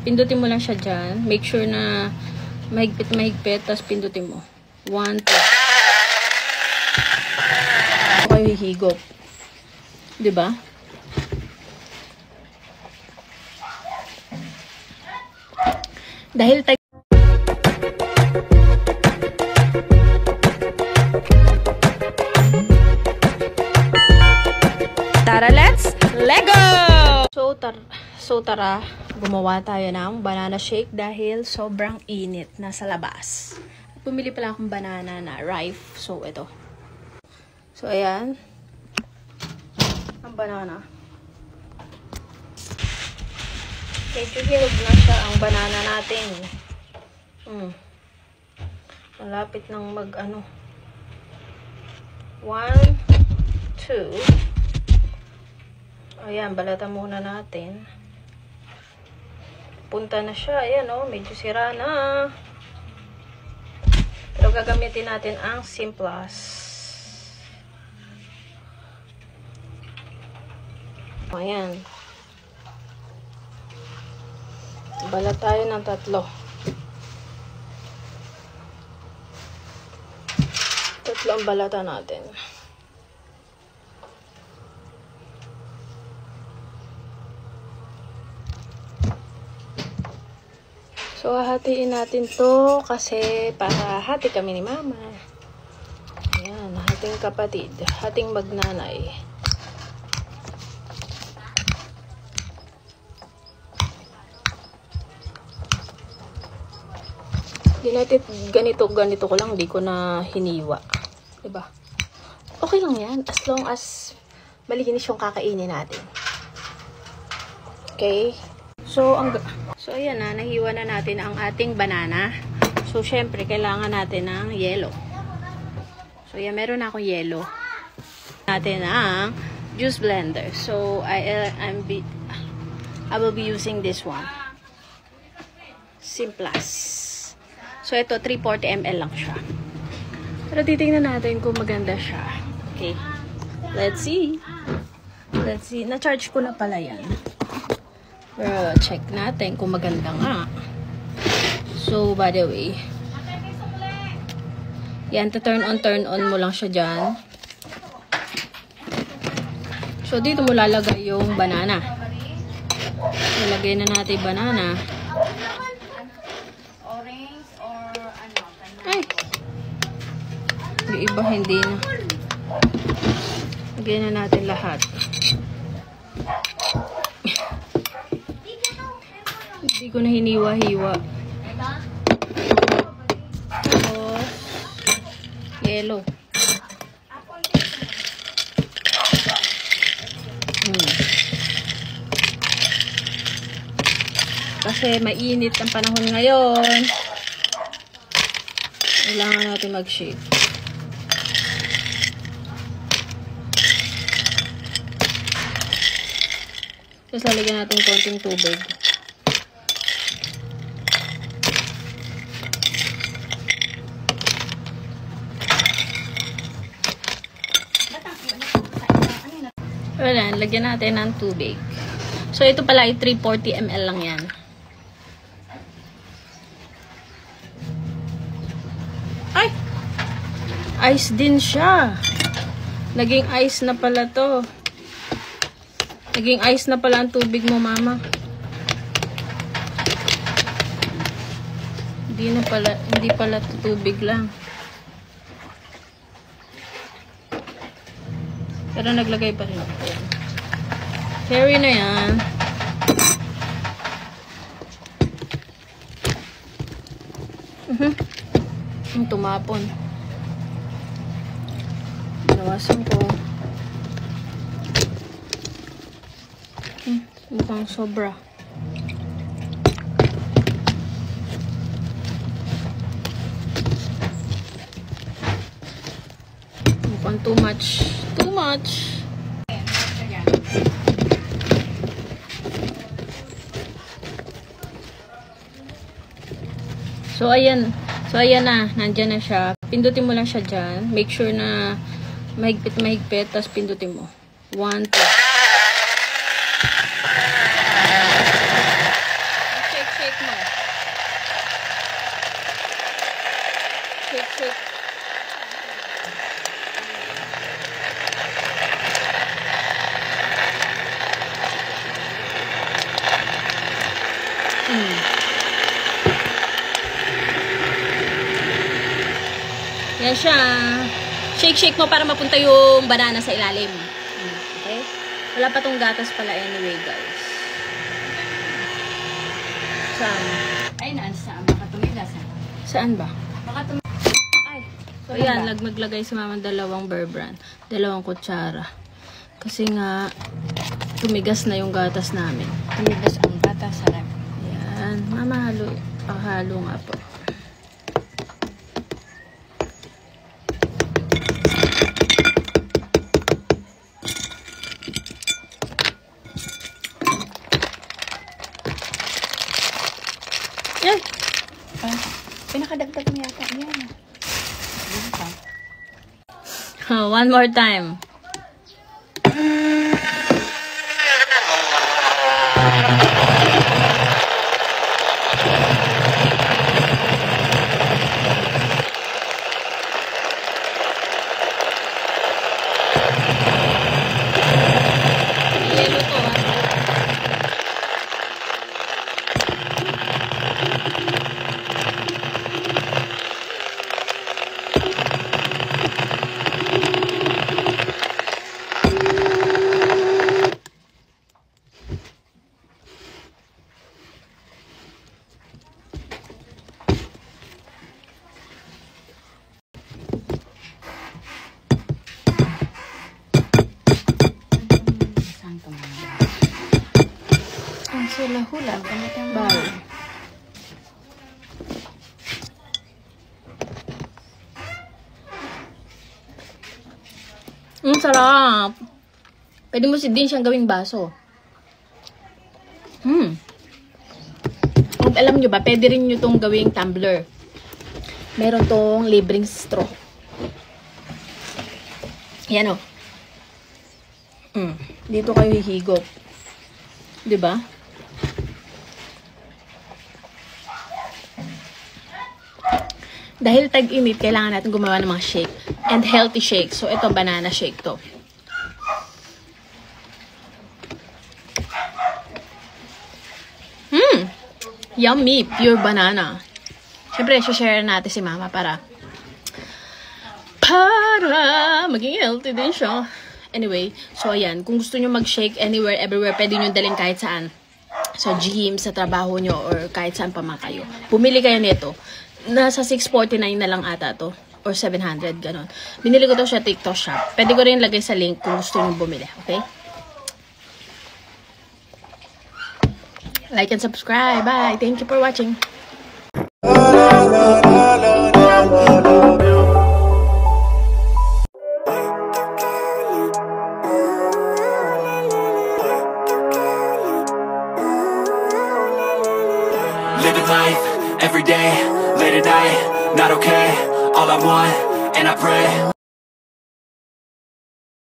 Pindutin mo lang siya dyan. Make sure na mahigpit. Tapos pindutin mo. 1, 2. Okay, hihigop. Diba? Dahil tara, let's Lego! So tara, gumawa tayo ng banana shake dahil sobrang init nasa labas. Pumili pala akong banana na ripe. So ito. So ayan. Ang banana. Medyo hinog na siya ang banana natin. Malapit nang mag 1, 2. Ayan, balatan muna natin. Punta na siya. Ayan o, medyo sira na. Pero gagamitin natin ang Simplas. Ayan. Balat tayo ng 3. 3 ang balatan natin. So, hahatiin natin to kasi para hati kami ni Mama. Ayan, hating kapatid. Hating magnanay. Dinatit ganito ko lang. Di ko na hiniwa. Diba? Okay lang yan. As long as malinis yung kakainin natin. Okay? So ayan na, nahiwa na natin ang ating banana. So, syempre, kailangan natin ng yelo. So, yan, meron na akong yelo. Natin ang juice blender. So, I will be using this one. Simplas. So, ito, 340 ml lang siya. Pero titingnan natin kung maganda siya. Okay. Let's see. Na-charge ko na pala yan. Pero, check natin kung maganda nga. So, by the way. Yan, turn on mo lang siya dyan. So, dito mo lalagay yung banana. Lalagay na natin yung banana. Ay! Yung iba, hindi na. Lagay na natin lahat. Hindi ko na hiniwa-hiwa. Tapos, yelo. Kasi mainit ang panahon ngayon. Kailangan natin mag-shake. Tapos lalagyan natin konting tubig. Wala, lagyan natin ng tubig. So, ito pala ay 340 ml lang yan. Ay! Ice din siya. Naging ice na pala to. Naging ice na pala ang tubig mo, Mama. Hindi pala tubig lang. Pero naglagay pa rin ako. Carry na yan. Ang tumapon. Nawasan ko. Mukhang sobra. Mukhang too much. Too much. So, ayan. Na. Nandyan na siya. Pindutin mo lang siya dyan. Make sure na mahigpit. Tapos pindutin mo. 1, 2. shake mo. Shake, shake. Yan siya. Shake mo para mapunta yung banana sa ilalim. Okay? Wala pa tong gatas pala anyway, guys. Saan? Ay, naan saan? Baka tumigas. Saan ba? Baka tumigas. Ay. So, yan. Maglagay si mama dalawang Bear Brand. Dalawang kutsara. Kasi nga, tumigas na yung gatas namin. Tumigas ang bata, sarap. Yan. Mama, halo. Halo nga po. Yan. Pinakadagdag niya yata. Yan. One more time. Yelo to, ha? Ang hula-hula. Bawal. Sarap. Pwede mo din siyang gawing baso. At alam nyo ba, pwede rin nyo itong gawing tumbler. Meron tong libreng straw. Yan o. Dito kayo hihigop. Diba? Dahil tag-init, kailangan natin gumawa ng mga shake. And healthy shake. So, ito, banana shake to. Yummy! Pure banana. Siyempre, share natin si mama para maging healthy din siya. Anyway, so ayan. Kung gusto nyo mag-shake anywhere, everywhere, pwede nyo dalhin kahit saan. Sa gym, sa trabaho nyo, or kahit saan pa man kayo. Pumili kayo nito. Nasa 649 na lang ata to. Or 700, ganon. Binili ko to sa TikTok shop. Pwede ko rin lagay sa link kung gusto nyo bumili. Okay? Like and subscribe. Bye. Thank you for watching. Living life, every day, late at night, not okay. All I want, and I pray